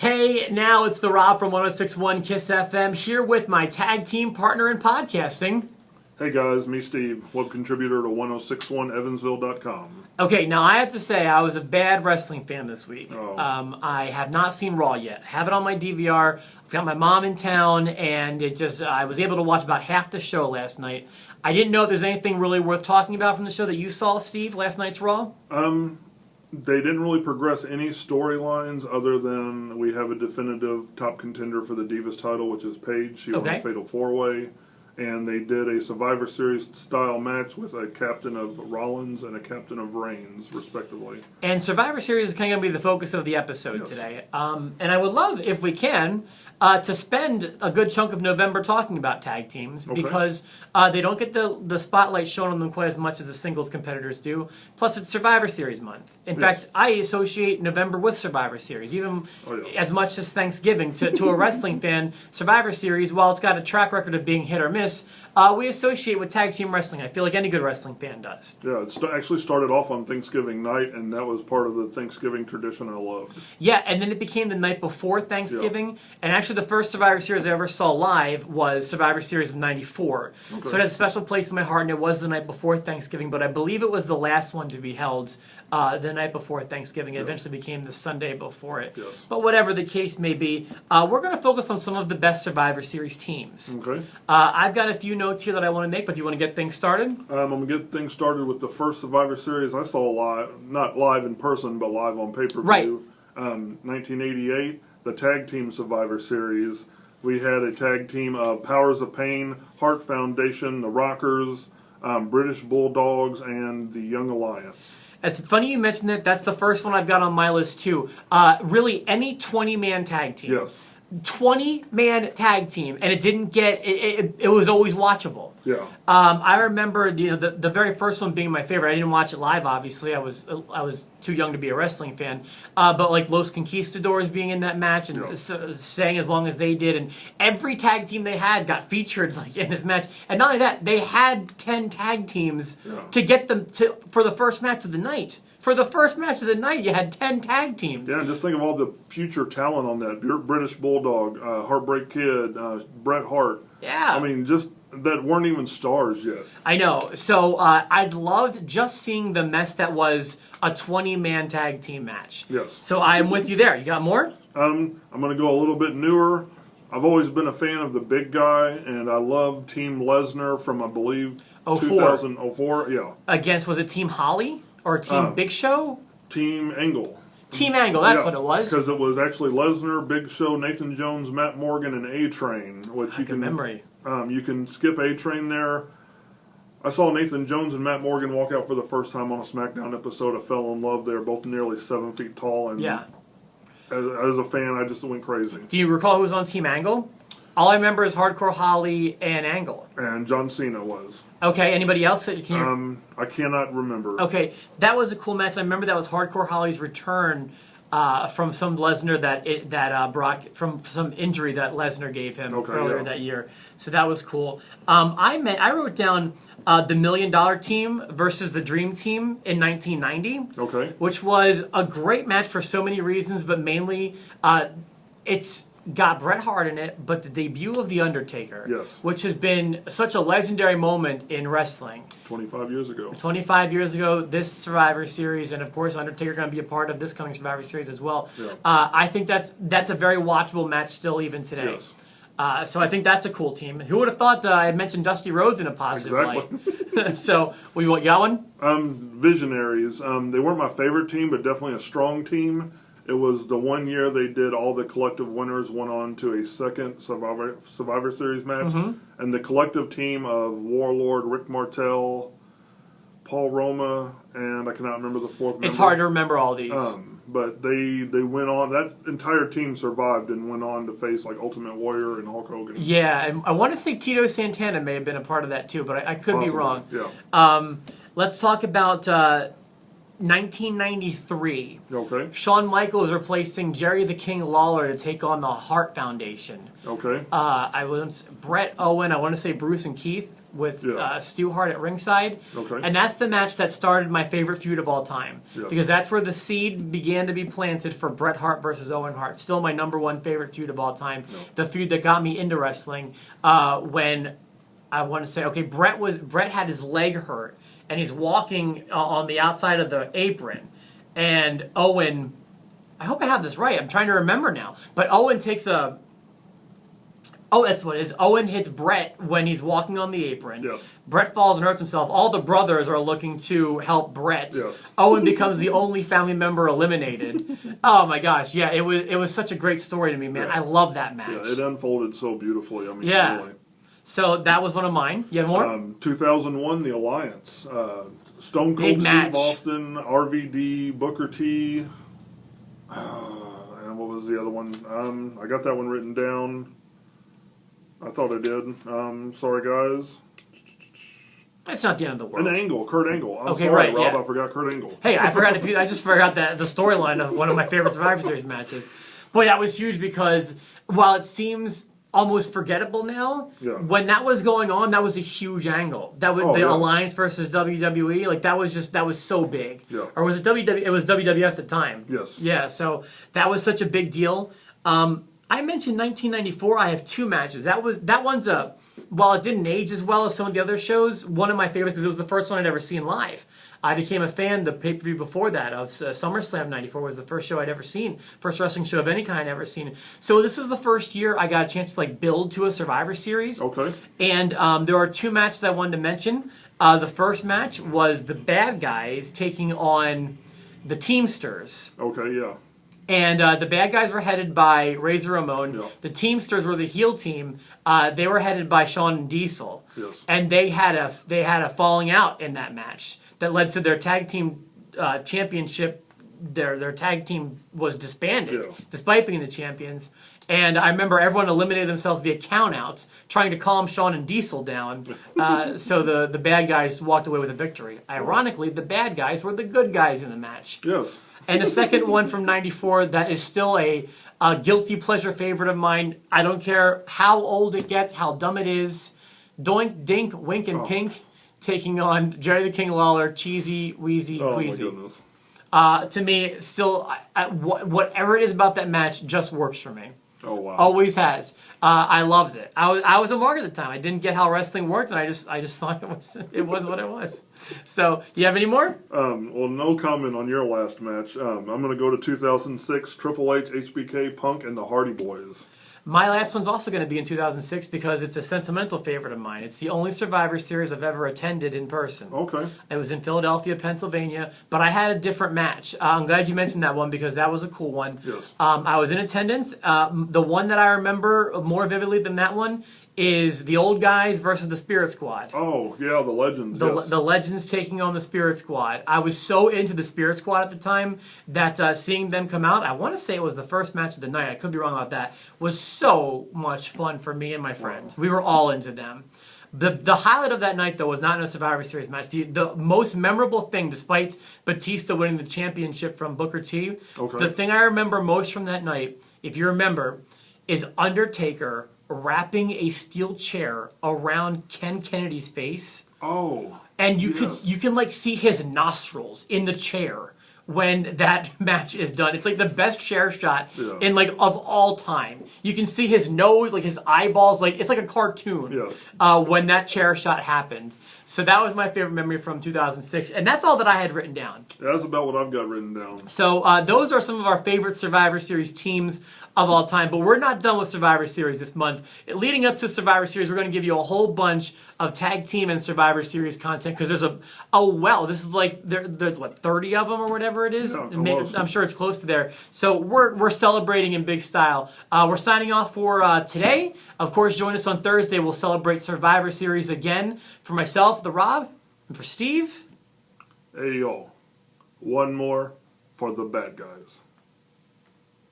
Hey, now it's the Rob from 106.1 KISS FM here with my tag team partner in podcasting. Hey guys, me Steve, web contributor to 1061 evansville.com. Okay, now I have to say I was a bad wrestling fan this week. Oh. I have not seen Raw yet. I have it on my DVR. I've got my mom in town, and I was able to watch about half the show last night. I didn't know if there's anything really worth talking about from the show that you saw, Steve, last night's Raw. They didn't really progress any storylines other than we have a definitive top contender for the Divas title, which is Paige. She won the Fatal 4-Way. And they did a Survivor Series style match with a captain of Rollins and a captain of Reigns, respectively. And Survivor Series is kind of going to be the focus of the episode today. And I would love, if we can, to spend a good chunk of November talking about tag teams because they don't get the spotlight shown on them quite as much as the singles competitors do. Plus, it's Survivor Series month. In fact, I associate November with Survivor Series, even as much as Thanksgiving. To a wrestling fan, Survivor Series, while it's got a track record of being hit or miss, we associate with tag team wrestling. I feel like any good wrestling fan does. Yeah, it actually started off on Thanksgiving night, and that was part of the Thanksgiving tradition I loved. Yeah, and then it became the night before Thanksgiving, and actually the first Survivor Series I ever saw live was Survivor Series of '94. So it has a special place in my heart, and it was the night before Thanksgiving, but I believe it was the last one to be held the night before Thanksgiving. It eventually became the Sunday before it. Yes. But whatever the case may be, we're going to focus on some of the best Survivor Series teams. Okay. I've got a few notes here that I want to make, but do you want to get things started? I'm going to get things started with the first Survivor Series I saw live, not live in person, but live on pay-per-view. Right. 1988, the Tag Team Survivor Series. We had a tag team of Powers of Pain, Heart Foundation, the Rockers, British Bulldogs, and the Young Alliance. It's funny you mentioned it. That's the first one I've got on my list, too. Really, any 20-man tag team. Yes. 20-man tag team, and it didn't get... It was always watchable. Yeah. I remember the very first one being my favorite. I didn't watch it live, obviously. I was too young to be a wrestling fan. But like Los Conquistadors being in that match and staying as long as they did, and every tag team they had got featured like in this match. And not only that, they had 10 tag teams to get them for the first match of the night. For the first match of the night, you had 10 tag teams. Yeah, and just think of all the future talent on that. British Bulldog, Heartbreak Kid, Bret Hart. Yeah. I mean, just that weren't even stars yet. I know. So I'd loved just seeing the mess that was a 20-man tag team match. Yes. So I'm with you there. You got more? I'm going to go a little bit newer. I've always been a fan of the big guy, and I love Team Lesnar from, I believe, 2004. Yeah. Against, was it Team Holly? Or Team Big Show? Team Angle. Team Angle, that's what it was. Because it was actually Lesnar, Big Show, Nathan Jones, Matt Morgan, and A-Train. Which you can memory. You can skip A-Train there. I saw Nathan Jones and Matt Morgan walk out for the first time on a SmackDown episode. I fell in love. They're both nearly 7 feet tall. And as a fan, I just went crazy. Do you recall who was on Team Angle? All I remember is Hardcore Holly and Angle. And John Cena was. Okay, anybody else? I cannot remember. Okay, that was a cool match. I remember that was Hardcore Holly's return from some Lesnar that Brock, from some injury that Lesnar gave him earlier that year. So that was cool. I wrote down the $1 Million Team versus the Dream Team in 1990. Okay. Which was a great match for so many reasons, but mainly it's got Bret Hart in it, but the debut of The Undertaker, which has been such a legendary moment in wrestling. 25 years ago. 25 years ago, this Survivor Series, and of course Undertaker going to be a part of this coming Survivor Series as well. Yeah. I think that's a very watchable match still even today. Yes. So I think that's a cool team. Who would have thought I had mentioned Dusty Rhodes in a positive light? So, you got one? Visionaries. They weren't my favorite team, but definitely a strong team. It was the one year they did all the collective winners went on to a second Survivor Series match. And the collective team of Warlord, Rick Martel, Paul Roma, and I cannot remember the fourth member. It's hard to remember all these. But they went on, that entire team survived and went on to face like Ultimate Warrior and Hulk Hogan. Yeah, and I want to say Tito Santana may have been a part of that too, but I could be wrong. Yeah. Let's talk about 1993. Okay. Shawn Michaels replacing Jerry the King Lawler to take on the Hart Foundation. Okay. Brett Owen, I want to say Bruce and Keith. with Yeah. Stu Hart at ringside. Okay. And that's the match that started my favorite feud of all time. Yes. Because that's where the seed began to be planted for Bret Hart versus Owen Hart. Still my number one favorite feud of all time. No. The feud that got me into wrestling when I want to say, okay, Bret had his leg hurt, and he's walking on the outside of the apron. And Owen, I hope I have this right. I'm trying to remember now. But Owen takes a... Oh, that's what it is. Owen hits Bret when he's walking on the apron. Yes. Bret falls and hurts himself. All the brothers are looking to help Bret. Yes. Owen becomes the only family member eliminated. Oh my gosh, yeah, it was such a great story to me, man. Yeah. I love that match. Yeah, it unfolded so beautifully. I mean, Yeah. really. So that was one of mine. You have more? 2001, The Alliance. Stone Cold Big match. Steve Austin, RVD, Booker T. And what was the other one? I got that one written down. I thought I did. Sorry, guys. It's not the end of the world. An Angle, Kurt Angle. I'm Okay, sorry, right, Rob. yeah. I forgot Kurt Angle. Hey, I just forgot the storyline of one of my favorite Survivor Series matches. Boy, that was huge because while it seems almost forgettable now, Yeah. when that was going on, that was a huge angle. That was the yeah. Alliance versus WWE. Like that was so big. Yeah. Or was it WWE? It was WWF at the time. Yes. Yeah. So that was such a big deal. I mentioned 1994. I have two matches. That one's while it didn't age as well as some of the other shows, one of my favorites because it was the first one I'd ever seen live. I became a fan. The pay-per-view before that of SummerSlam '94 was the first show I'd ever seen, first wrestling show of any kind I'd ever seen. So this was the first year I got a chance to build to a Survivor Series. Okay. And there are two matches I wanted to mention. The first match was the bad guys taking on the Teamsters. Okay, yeah. And the bad guys were headed by Razor Ramon. Yeah. The Teamsters were the heel team. They were headed by Shawn and Diesel. Yes. And they had a falling out in that match that led to their tag team championship. Their tag team was disbanded, Yeah. despite being the champions. And I remember everyone eliminated themselves via countouts, trying to calm Shawn and Diesel down. So the bad guys walked away with a victory. Ironically, the bad guys were the good guys in the match. Yes. And the second one from '94 that is still a guilty pleasure favorite of mine. I don't care how old it gets, how dumb it is. Doink, Dink, Wink, and Pink taking on Jerry the King Lawler, Cheesy, Wheezy, Oh, Queasy. my goodness. To me, still, whatever it is about that match just works for me. Oh, wow. Always has. I loved it. I was a mark at the time. I didn't get how wrestling worked, and I just thought it was what it was. So, you have any more? Well, no comment on your last match. I'm going to go to 2006, Triple H, HBK, Punk, and the Hardy Boys. My last one's also going to be in 2006 because it's a sentimental favorite of mine. It's the only Survivor Series I've ever attended in person. Okay. It was in Philadelphia, Pennsylvania, but I had a different match. I'm glad you mentioned that one because that was a cool one. Yes. I was in attendance. The one that I remember more vividly than that one is the Old Guys versus the Spirit Squad. Oh, yeah, the Legends, yes. The Legends taking on the Spirit Squad. I was so into the Spirit Squad at the time that seeing them come out, I want to say it was the first match of the night, I could be wrong about that, was so much fun for me and my friends. We were all into them. The highlight of that night, though, was not in a Survivor Series match. The most memorable thing, despite Batista winning the championship from Booker T, the thing I remember most from that night, if you remember, is Undertaker wrapping a steel chair around Ken Kennedy's face. Oh. And you yes. can see his nostrils in the chair when that match is done. It's the best chair shot in of all time. You can see his nose, his eyeballs, it's like a cartoon. Yes. When that chair shot happened. So that was my favorite memory from 2006, and that's all that I had written down. Yeah, that's about what I've got written down. So those are some of our favorite Survivor Series teams of all time, but we're not done with Survivor Series this month. Leading up to Survivor Series, we're going to give you a whole bunch of tag team and Survivor Series content because there's this is there's 30 of them or whatever it is. Yeah, I'm sure it's close to there. So we're celebrating in big style. We're signing off for today. Of course, join us on Thursday. We'll celebrate Survivor Series again. For myself, the Rob, and for Steve. Hey, yo. One more for the bad guys.